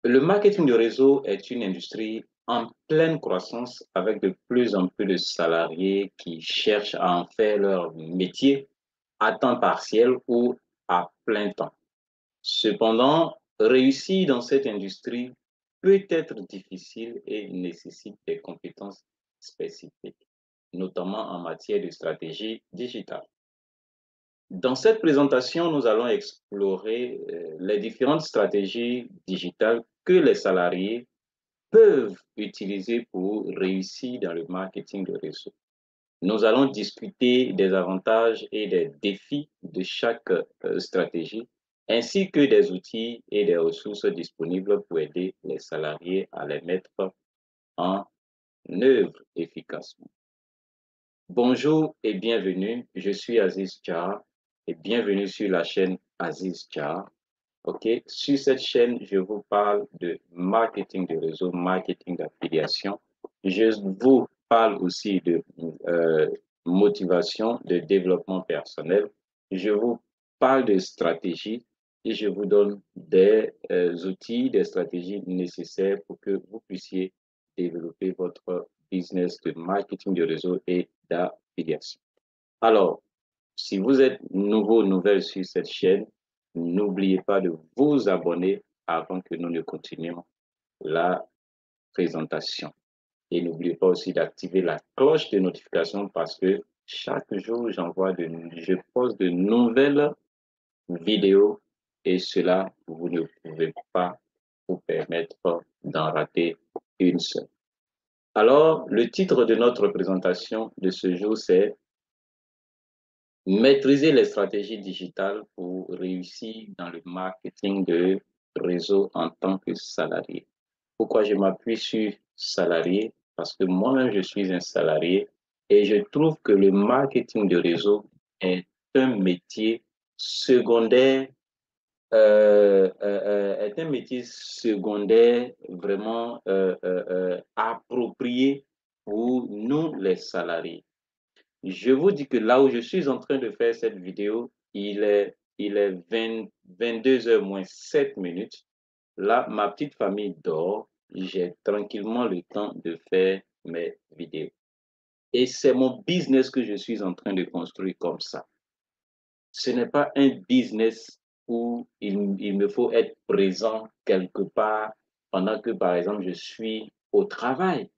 Le marketing de réseau est une industrie en pleine croissance avec de plus en plus de salariés qui cherchent à en faire leur métier à temps partiel ou à plein temps. Cependant, réussir dans cette industrie peut être difficile et nécessite des compétences spécifiques, notamment en matière de stratégie digitale. Dans cette présentation, nous allons explorer les différentes stratégies digitales que les salariés peuvent utiliser pour réussir dans le marketing de réseau. Nous allons discuter des avantages et des défis de chaque stratégie, ainsi que des outils et des ressources disponibles pour aider les salariés à les mettre en œuvre efficacement. Bonjour et bienvenue, je suis Aziz Char et bienvenue sur la chaîne Aziz Char. OK, sur cette chaîne, je vous parle de marketing de réseau, marketing d'affiliation. Je vous parle aussi de motivation, de développement personnel. Je vous parle de stratégie et je vous donne des outils, des stratégies nécessaires pour que vous puissiez développer votre business de marketing de réseau et d'affiliation. Alors, si vous êtes nouveau, nouvelle sur cette chaîne, n'oubliez pas de vous abonner avant que nous ne continuions la présentation. Et n'oubliez pas aussi d'activer la cloche de notification parce que chaque jour, je poste de nouvelles vidéos et cela, vous ne pouvez pas vous permettre d'en rater une seule. Alors, le titre de notre présentation de ce jour, c'est maîtriser les stratégies digitales pour réussir dans le marketing de réseau en tant que salarié. Pourquoi je m'appuie sur salarié? Parce que moi-même, je suis un salarié et je trouve que le marketing de réseau est un métier secondaire, est un métier secondaire vraiment approprié pour nous, les salariés. Je vous dis que là où je suis en train de faire cette vidéo, il est 22 heures moins 7 minutes. Là, ma petite famille dort. J'ai tranquillement le temps de faire mes vidéos. Et c'est mon business que je suis en train de construire comme ça. Ce n'est pas un business où il me faut être présent quelque part pendant que, par exemple, je suis au travail.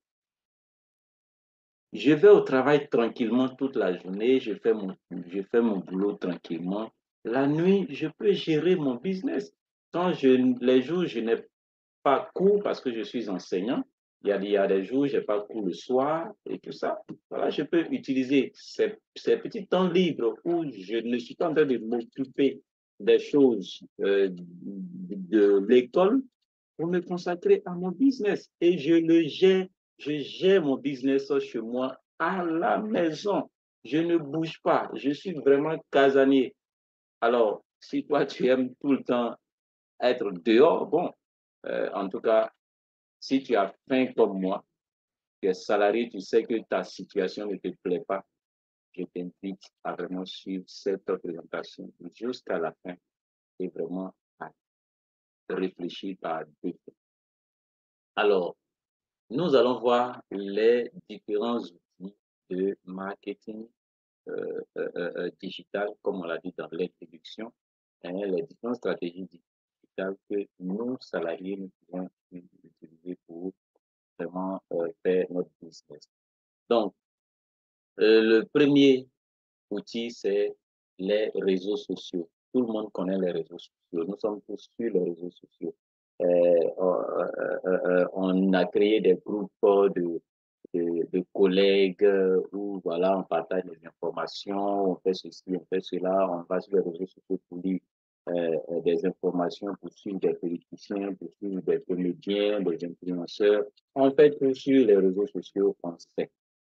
Je vais au travail tranquillement toute la journée, je fais mon boulot tranquillement. La nuit, je peux gérer mon business. Les jours, je n'ai pas cours parce que je suis enseignant. Il y a des jours, je n'ai pas cours le soir et tout ça. Voilà, je peux utiliser ces petits temps libres où je ne suis pas en train de m'occuper des choses de l'école pour me consacrer à mon business. Et je gère mon business chez moi à la maison. Je ne bouge pas. Je suis vraiment casanier. Alors, si toi, tu aimes tout le temps être dehors, bon, en tout cas, si tu as faim comme moi, tu es salarié, tu sais que ta situation ne te plaît pas, je t'invite à vraiment suivre cette présentation jusqu'à la fin et vraiment à réfléchir par deux fois. Alors, nous allons voir les différents outils de marketing digital, comme on l'a dit dans l'introduction, les différentes stratégies digitales que nous, salariés, nous pouvons utiliser pour vraiment faire notre business. Donc, le premier outil, c'est les réseaux sociaux. Tout le monde connaît les réseaux sociaux. Nous sommes tous sur les réseaux sociaux. On a créé des groupes de collègues où voilà, on partage des informations, on fait ceci, on fait cela, on va sur les réseaux sociaux pour lire des informations, pour suivre des politiciens, pour suivre des comédiens, des influenceurs. On fait tout sur les réseaux sociaux, on sait.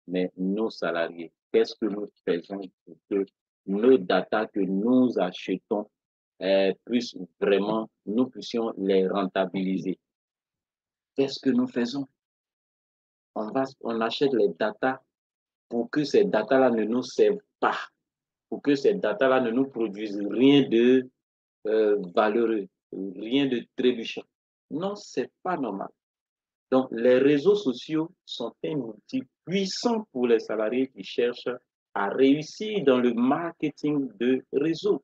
Mais nos salariés, qu'est-ce que nous faisons pour que nos datas que nous achetons puissent vraiment, nous puissions les rentabiliser? Qu'est-ce que nous faisons? On achète les datas pour que ces datas-là ne nous servent pas, pour que ces datas-là ne nous produisent rien de valeureux, rien de trébuchant. Non, c'est pas normal. Donc, les réseaux sociaux sont un outil puissant pour les salariés qui cherchent à réussir dans le marketing de réseau.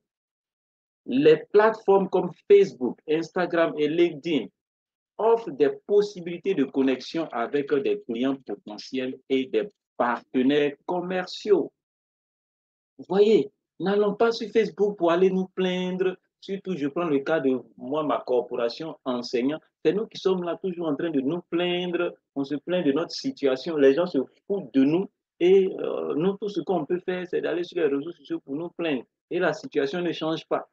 Les plateformes comme Facebook, Instagram et LinkedIn offrent des possibilités de connexion avec des clients potentiels et des partenaires commerciaux. Vous voyez, n'allons pas sur Facebook pour aller nous plaindre. Surtout, je prends le cas de moi, ma corporation enseignant. C'est nous qui sommes là toujours en train de nous plaindre. On se plaint de notre situation. Les gens se foutent de nous. Et nous, tout ce qu'on peut faire, c'est d'aller sur les réseaux sociaux pour nous plaindre. Et la situation ne change pas.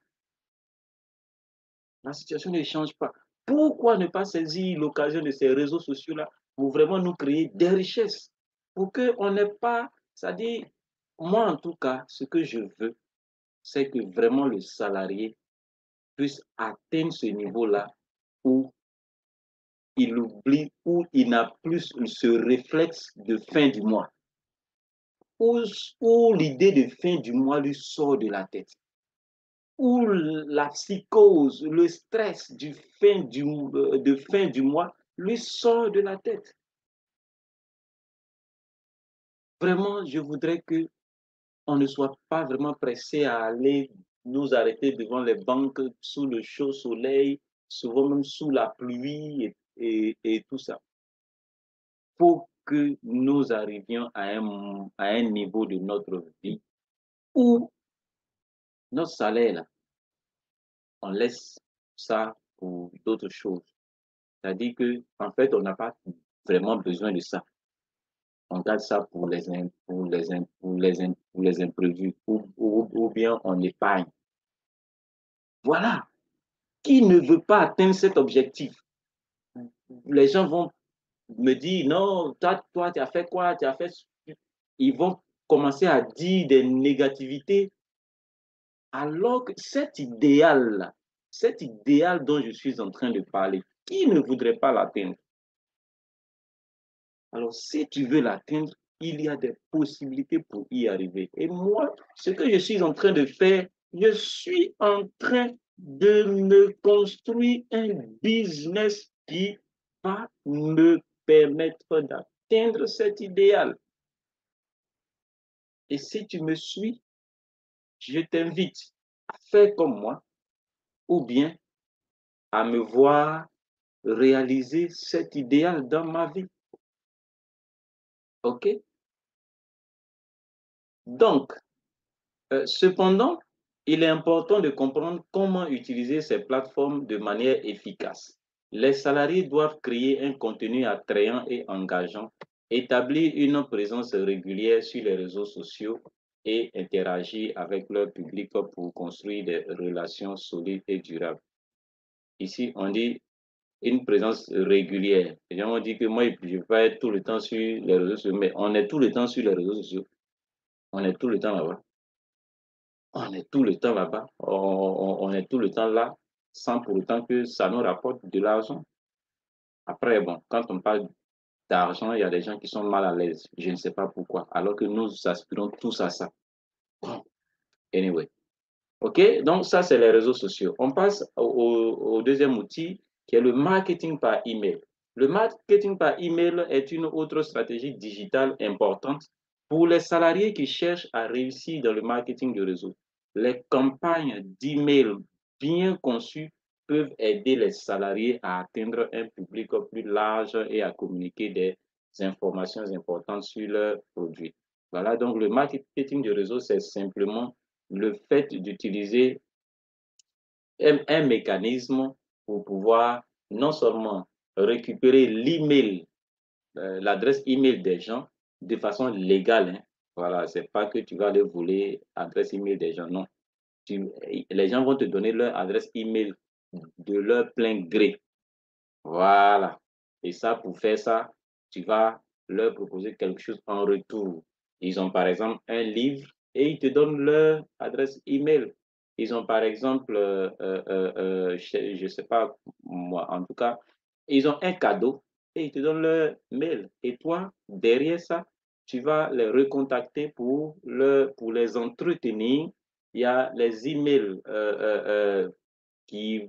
La situation ne change pas. Pourquoi ne pas saisir l'occasion de ces réseaux sociaux-là pour vraiment nous créer des richesses? Pour qu'on n'ait pas, c'est-à-dire, moi en tout cas, ce que je veux, c'est que vraiment le salarié puisse atteindre ce niveau-là où il oublie, où il n'a plus ce réflexe de fin du mois, où l'idée de fin du mois lui sort de la tête, où la psychose, le stress de fin du mois lui sort de la tête. Vraiment, je voudrais que on ne soit pas vraiment pressé à aller nous arrêter devant les banques sous le chaud soleil, souvent même sous la pluie et tout ça. Il faut que nous arrivions à un niveau de notre vie où notre salaire, là, on laisse ça pour d'autres choses. C'est-à-dire que, en fait, on n'a pas vraiment besoin de ça. On garde ça pour les imprévus ou bien on épargne. Voilà. Qui ne veut pas atteindre cet objectif? Les gens vont me dire, non, toi, tu as fait quoi? Tu as fait... Ils vont commencer à dire des négativités, alors que cet idéal dont je suis en train de parler, qui ne voudrait pas l'atteindre? Alors, si tu veux l'atteindre, il y a des possibilités pour y arriver. Et moi, ce que je suis en train de faire, je suis en train de me construire un business qui va me permettre d'atteindre cet idéal. Et si tu me suis, je t'invite à faire comme moi ou bien à me voir réaliser cet idéal dans ma vie. OK? Donc, cependant, il est important de comprendre comment utiliser ces plateformes de manière efficace. Les salariés doivent créer un contenu attrayant et engageant, établir une présence régulière sur les réseaux sociaux et interagir avec leur public pour construire des relations solides et durables. Ici, on dit une présence régulière. Les gens ont dit que moi, je ne vais pas être tout le temps sur les réseaux sociaux, mais on est tout le temps sur les réseaux sociaux. On est tout le temps là-bas. On est tout le temps là-bas, on est tout le temps là, sans pour autant que ça nous rapporte de l'argent. Après, bon, quand on parle d'argent, il y a des gens qui sont mal à l'aise. Je ne sais pas pourquoi, alors que nous aspirons tous à ça. Anyway. OK? Donc, ça, c'est les réseaux sociaux. On passe au deuxième outil qui est le marketing par email. Le marketing par email est une autre stratégie digitale importante pour les salariés qui cherchent à réussir dans le marketing de réseau. Les campagnes d'email bien conçues peuvent aider les salariés à atteindre un public plus large et à communiquer des informations importantes sur leurs produits. Voilà, donc le marketing de réseau, c'est simplement le fait d'utiliser un mécanisme pour pouvoir non seulement récupérer l'email, l'adresse email des gens de façon légale. Hein. Voilà, c'est pas que tu vas aller voler l'adresse email des gens, non. Les gens vont te donner leur adresse email de leur plein gré. Voilà. Et ça, pour faire ça, tu vas leur proposer quelque chose en retour. Ils ont par exemple un livre et ils te donnent leur adresse email. Ils ont par exemple, je ne sais pas moi, en tout cas, ils ont un cadeau et ils te donnent leur mail. Et toi, derrière ça, tu vas les recontacter pour les entretenir. Il y a les emails qui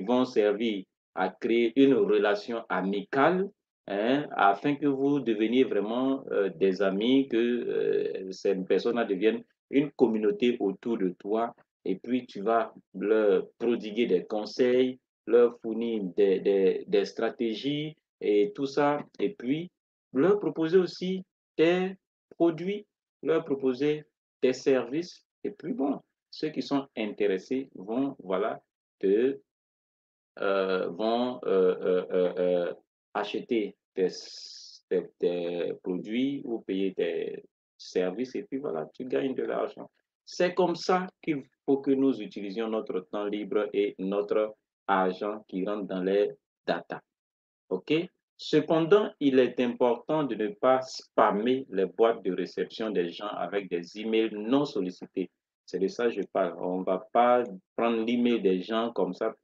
vont servir à créer une relation amicale, hein, afin que vous deveniez vraiment des amis, que cette personne devienne une communauté autour de toi. Et puis, tu vas leur prodiguer des conseils, leur fournir des stratégies et tout ça. Et puis, leur proposer aussi des produits, leur proposer des services. Et puis, bon, ceux qui sont intéressés vont, voilà, te, vont acheter tes produits ou payer tes services et puis voilà, tu gagnes de l'argent. C'est comme ça qu'il faut que nous utilisions notre temps libre et notre argent qui rentre dans les data. OK? Cependant, il est important de ne pas spammer les boîtes de réception des gens avec des emails non sollicités. C'est de ça que je parle. On ne va pas prendre l'email des gens comme ça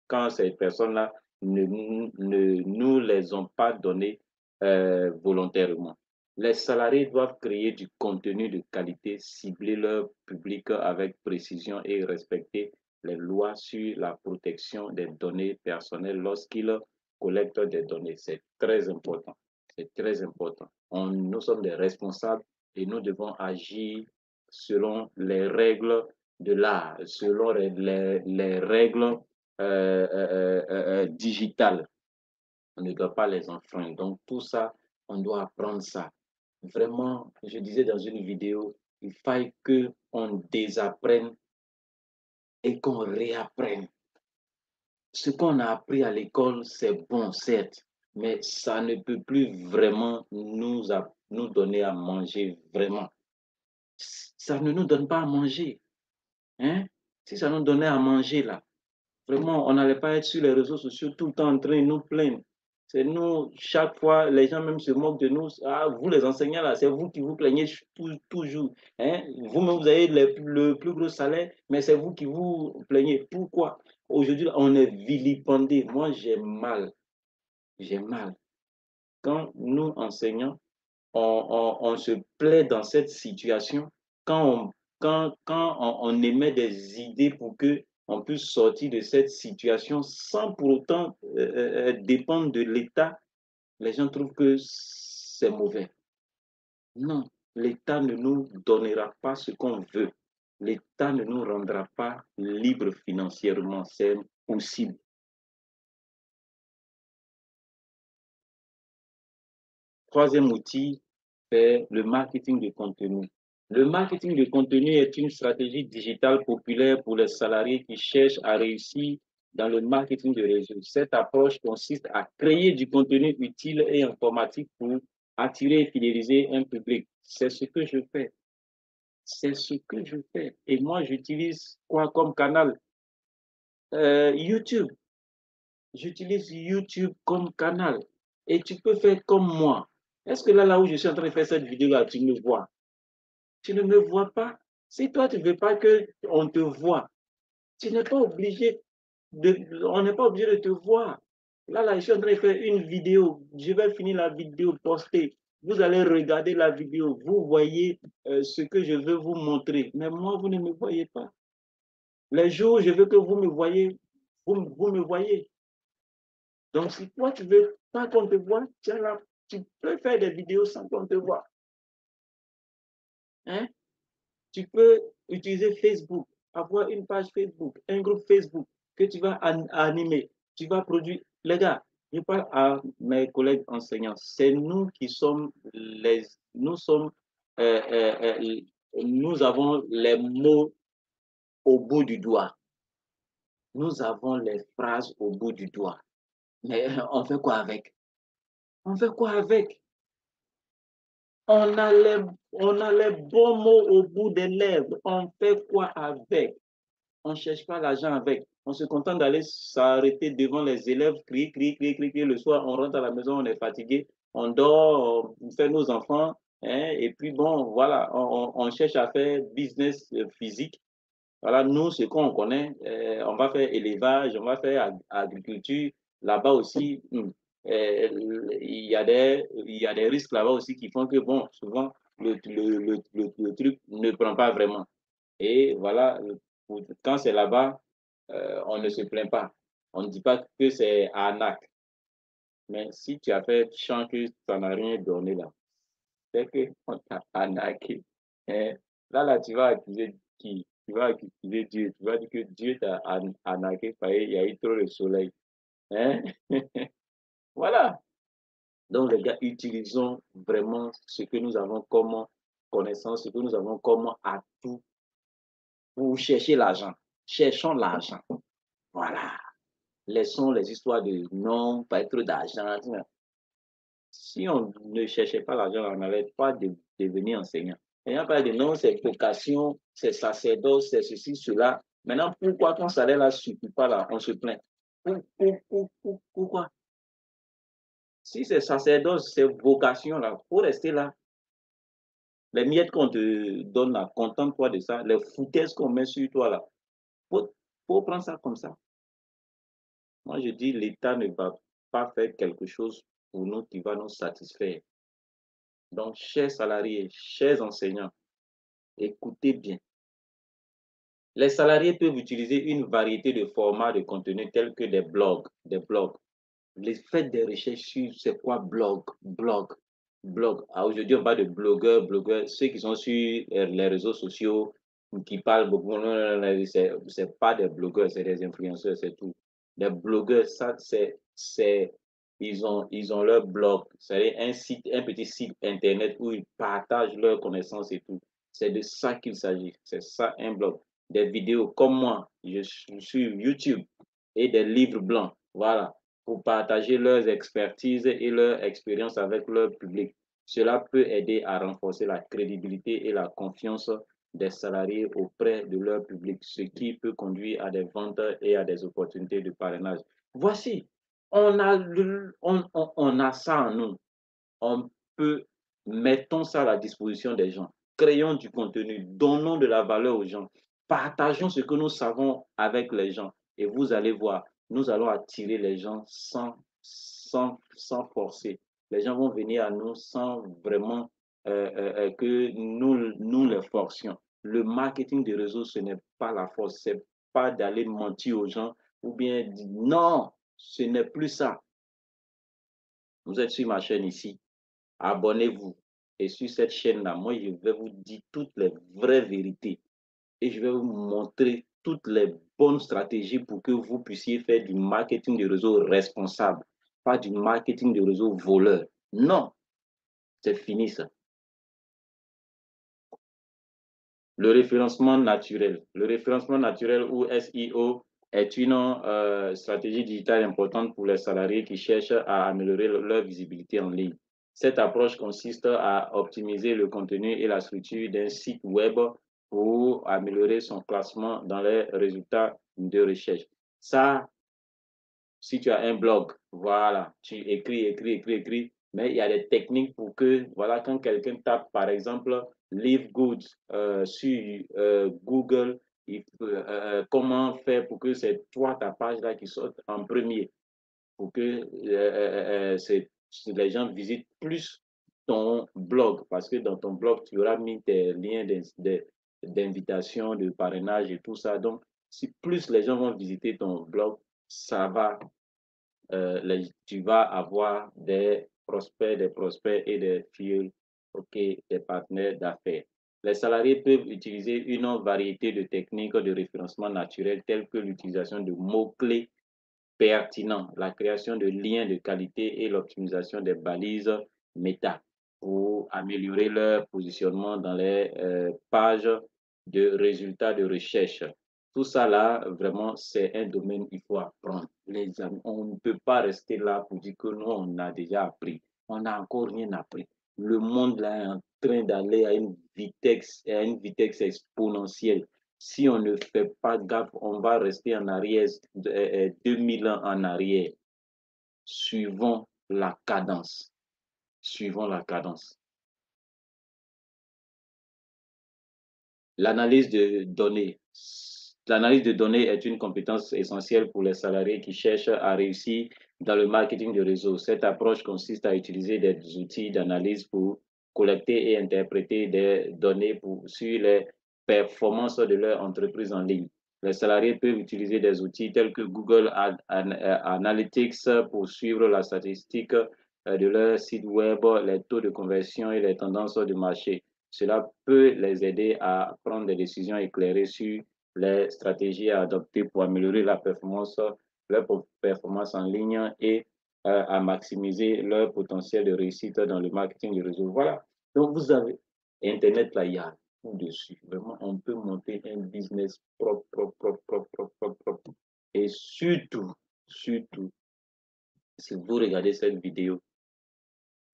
quand ces personnes-là ne nous les ont pas donnés volontairement. Les salariés doivent créer du contenu de qualité, cibler leur public avec précision et respecter les lois sur la protection des données personnelles lorsqu'ils collecte des données. C'est très important. C'est très important. Nous sommes des responsables et nous devons agir selon les règles de l'art, selon les règles digitales. On ne doit pas les enfreindre. Donc, tout ça, on doit apprendre ça. Vraiment, je disais dans une vidéo, il faut qu'on désapprenne et qu'on réapprenne. Ce qu'on a appris à l'école, c'est bon, certes, mais ça ne peut plus vraiment nous donner à manger, vraiment. Ça ne nous donne pas à manger. Hein? Si ça nous donnait à manger, là, vraiment, on n'allait pas être sur les réseaux sociaux tout le temps en train de nous plaindre. C'est nous, chaque fois, les gens même se moquent de nous. Ah, vous les enseignants, là, c'est vous qui vous plaignez toujours. Hein? Vous-même, vous avez le plus gros salaire, mais c'est vous qui vous plaignez. Pourquoi? Aujourd'hui, on est vilipendé. Moi, j'ai mal. J'ai mal. Quand nous, enseignants, on se plaît dans cette situation, quand on émet des idées pour que on puisse sortir de cette situation sans pour autant dépendre de l'État, les gens trouvent que c'est mauvais. Non, l'État ne nous donnera pas ce qu'on veut. L'État ne nous rendra pas libres financièrement. C'est impossible. Troisième outil, c'est le marketing de contenu. Le marketing de contenu est une stratégie digitale populaire pour les salariés qui cherchent à réussir dans le marketing de réseau. Cette approche consiste à créer du contenu utile et informatif pour attirer et fidéliser un public. C'est ce que je fais. C'est ce que je fais. Et moi, j'utilise quoi comme canal? YouTube. J'utilise YouTube comme canal. Et tu peux faire comme moi. Est-ce que là où je suis en train de faire cette vidéo-là, tu me vois? Tu ne me vois pas. Si toi, tu ne veux pas qu'on te voit, tu n'es pas obligé on n'est pas obligé de te voir. Là, je suis en train de faire une vidéo. Je vais finir la vidéo, poster. Vous allez regarder la vidéo. Vous voyez ce que je veux vous montrer. Mais moi, vous ne me voyez pas. Les jours où je veux que vous me voyez, vous me voyez. Donc, si toi, tu ne veux pas qu'on te voit, tu peux faire des vidéos sans qu'on te voit. Hein? Tu peux utiliser Facebook, avoir une page Facebook, un groupe Facebook que tu vas animer. Tu vas produire. Les gars, je parle à mes collègues enseignants. C'est nous qui sommes nous avons les mots au bout du doigt. Nous avons les phrases au bout du doigt. Mais on fait quoi avec? On fait quoi avec? On a les bons mots au bout des lèvres. On fait quoi avec? On ne cherche pas l'argent avec. On se contente d'aller s'arrêter devant les élèves, crier, crier, crier, crier, crier. Le soir, on rentre à la maison, on est fatigué, on dort, on fait nos enfants. Hein, et puis bon, voilà, on cherche à faire business physique. Voilà, nous, ce qu'on connaît, on va faire élevage, on va faire agriculture. Là-bas aussi, il y a des risques là-bas aussi qui font que, bon, souvent, le truc ne prend pas vraiment. Et voilà, quand c'est là-bas, on ne se plaint pas. On ne dit pas que c'est arnaque. Mais si tu as fait chant que ça n'a rien donné là, c'est qu'on t'a arnaqué. Hein? Là, tu vas accuser qui? Tu vas accuser Dieu. Tu vas dire que Dieu t'a arnaqué parce qu'il y a eu trop de soleil. Hein? Voilà. Donc, les gars, utilisons vraiment ce que nous avons comme connaissance, ce que nous avons comme atout pour chercher l'argent. Cherchons l'argent. Voilà. Laissons les histoires de non, pas trop d'argent. Si on ne cherchait pas l'argent, on n'allait pas devenir enseignant. Il n'y a pas de non, c'est vocation, c'est sacerdoce, c'est ceci, cela. Maintenant, pourquoi ton salaire là ne suffit pas là, on se plaint? Pourquoi? Si c'est sacerdoce, c'est vocation là, il faut rester là. Les miettes qu'on te donne là, contente-toi de ça. Les foutaises qu'on met sur toi là, faut prendre ça comme ça. Moi, je dis, l'État ne va pas faire quelque chose pour nous qui va nous satisfaire. Donc, chers salariés, chers enseignants, écoutez bien. Les salariés peuvent utiliser une variété de formats de contenu tels que des blogs. Les faites des recherches sur c'est quoi blog. Aujourd'hui, on parle de blogueurs, ceux qui sont sur les réseaux sociaux, qui parlent beaucoup. Non, c'est pas des blogueurs, c'est des influenceurs, c'est tout. Les blogueurs, ça, ils ont leur blog, c'est un petit site internet où ils partagent leurs connaissances et tout. C'est de ça qu'il s'agit. C'est ça un blog. Des vidéos comme moi, je suis sur YouTube et des livres blancs. Voilà, pour partager leurs expertises et leur expérience avec leur public. Cela peut aider à renforcer la crédibilité et la confiance des salariés auprès de leur public, ce qui peut conduire à des ventes et à des opportunités de parrainage. Voici, on a ça en nous. On peut, mettons ça à la disposition des gens. Créons du contenu, donnons de la valeur aux gens. Partageons ce que nous savons avec les gens. Et vous allez voir, nous allons attirer les gens sans forcer. Les gens vont venir à nous sans vraiment que nous les forcions. Le marketing des réseaux, ce n'est pas la force. Ce n'est pas d'aller mentir aux gens ou bien dire non, ce n'est plus ça. Vous êtes sur ma chaîne ici. Abonnez-vous. Et sur cette chaîne-là, moi, je vais vous dire toutes les vraies vérités. Et je vais vous montrer toutes les bonnes stratégies pour que vous puissiez faire du marketing de réseau responsable, pas du marketing de réseau voleur. Non, c'est fini ça. Le référencement naturel. Le référencement naturel ou SEO est une stratégie digitale importante pour les salariés qui cherchent à améliorer leur visibilité en ligne. Cette approche consiste à optimiser le contenu et la structure d'un site web pour améliorer son classement dans les résultats de recherche. Ça, si tu as un blog, voilà, tu écris, mais il y a des techniques pour que, voilà, quand quelqu'un tape, par exemple, Live Good sur Google, comment faire pour que c'est toi, ta page là qui sorte en premier, pour que les gens visitent plus ton blog, parce que dans ton blog, tu auras mis tes liens d'invitation, de parrainage et tout ça. Donc, si plus les gens vont visiter ton blog, ça va tu vas avoir des prospects et des filles, ok, des partenaires d'affaires. Les salariés peuvent utiliser une variété de techniques de référencement naturel telles que l'utilisation de mots-clés pertinents, la création de liens de qualité et l'optimisation des balises méta pour améliorer leur positionnement dans les pages de résultats de recherche. Tout ça là, vraiment, c'est un domaine qu'il faut apprendre. Les amis, on ne peut pas rester là pour dire que nous, on a déjà appris. On n'a encore rien appris. Le monde là est en train d'aller à une vitesse exponentielle. Si on ne fait pas gaffe, on va rester en arrière, 2000 ans en arrière. Suivons la cadence. Suivons la cadence. L'analyse de données. L'analyse de données est une compétence essentielle pour les salariés qui cherchent à réussir dans le marketing de réseau. Cette approche consiste à utiliser des outils d'analyse pour collecter et interpréter des données sur les performances de leur entreprise en ligne. Les salariés peuvent utiliser des outils tels que Google Analytics pour suivre la statistique de leur site web, les taux de conversion et les tendances de marché. Cela peut les aider à prendre des décisions éclairées sur les stratégies à adopter pour améliorer leur performance en ligne et à maximiser leur potentiel de réussite dans le marketing du réseau. Voilà. Donc, vous avez Internet, là, il y a tout dessus. Vraiment, on peut monter un business propre, propre, propre, propre, propre, propre, propre. Et surtout, surtout, si vous regardez cette vidéo,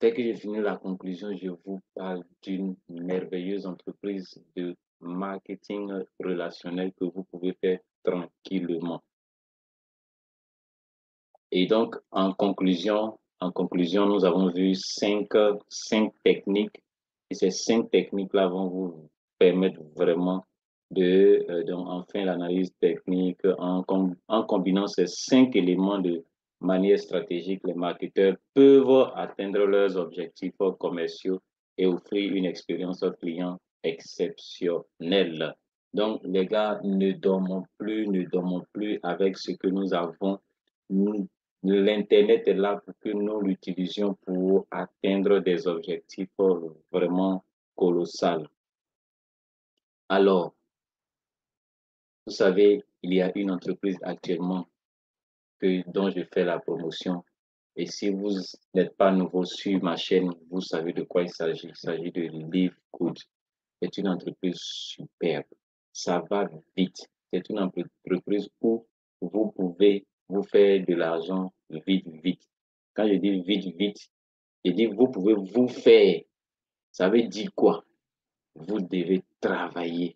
dès que j'ai fini la conclusion, je vous parle d'une merveilleuse entreprise de marketing relationnel que vous pouvez faire tranquillement. Et donc, en conclusion, nous avons vu cinq techniques. Et ces 5 techniques-là vont vous permettre vraiment en faire l'analyse technique en combinant ces 5 éléments de manière stratégique. Les marketeurs peuvent atteindre leurs objectifs commerciaux et offrir une expérience client exceptionnelle. Donc, les gars, ne dormons plus avec ce que nous avons. L'Internet est là pour que nous l'utilisions pour atteindre des objectifs vraiment colossaux. Alors, vous savez, il y a une entreprise actuellement dont je fais la promotion. Et si vous n'êtes pas nouveau sur ma chaîne, vous savez de quoi il s'agit. Il s'agit de Live Good. C'est une entreprise superbe. Ça va vite. C'est une entreprise où vous pouvez vous faire de l'argent vite, vite. Quand je dis vite, vite, je dis vous pouvez vous faire. Ça veut dire quoi? Vous devez travailler.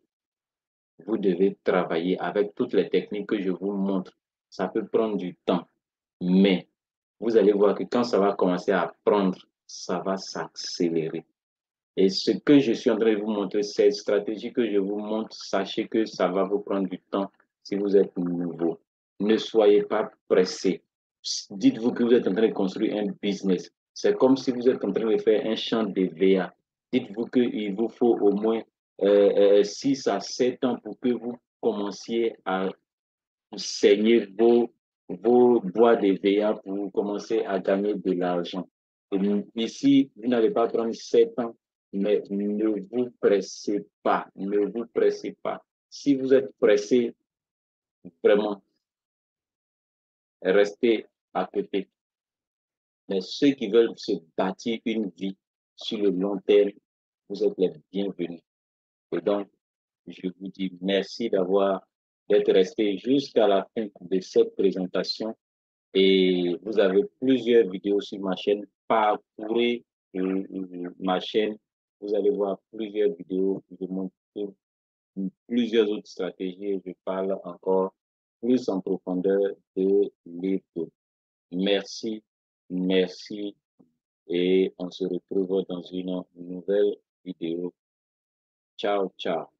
Vous devez travailler avec toutes les techniques que je vous montre. Ça peut prendre du temps, mais vous allez voir que quand ça va commencer à prendre, ça va s'accélérer. Et ce que je suis en train de vous montrer, cette stratégie que je vous montre, sachez que ça va vous prendre du temps si vous êtes nouveau. Ne soyez pas pressé. Dites-vous que vous êtes en train de construire un business. C'est comme si vous êtes en train de faire un champ de VA. Dites-vous qu'il vous faut au moins 6 à 7 ans pour que vous commenciez à saigner vos bois de VA pour commencer à gagner de l'argent. Ici, vous n'allez pas prendre 7 ans, mais ne vous pressez pas. Ne vous pressez pas. Si vous êtes pressé, vraiment, restez à côté. Mais ceux qui veulent se bâtir une vie sur le long terme, vous êtes les bienvenus. Et donc, je vous dis merci d'être resté jusqu'à la fin de cette présentation. Et vous avez plusieurs vidéos sur ma chaîne. Parcourez ma chaîne. Vous allez voir plusieurs vidéos. Je montre plusieurs autres stratégies et je parle encore plus en profondeur de l'étau. Merci, merci et on se retrouve dans une nouvelle vidéo. Ciao, ciao.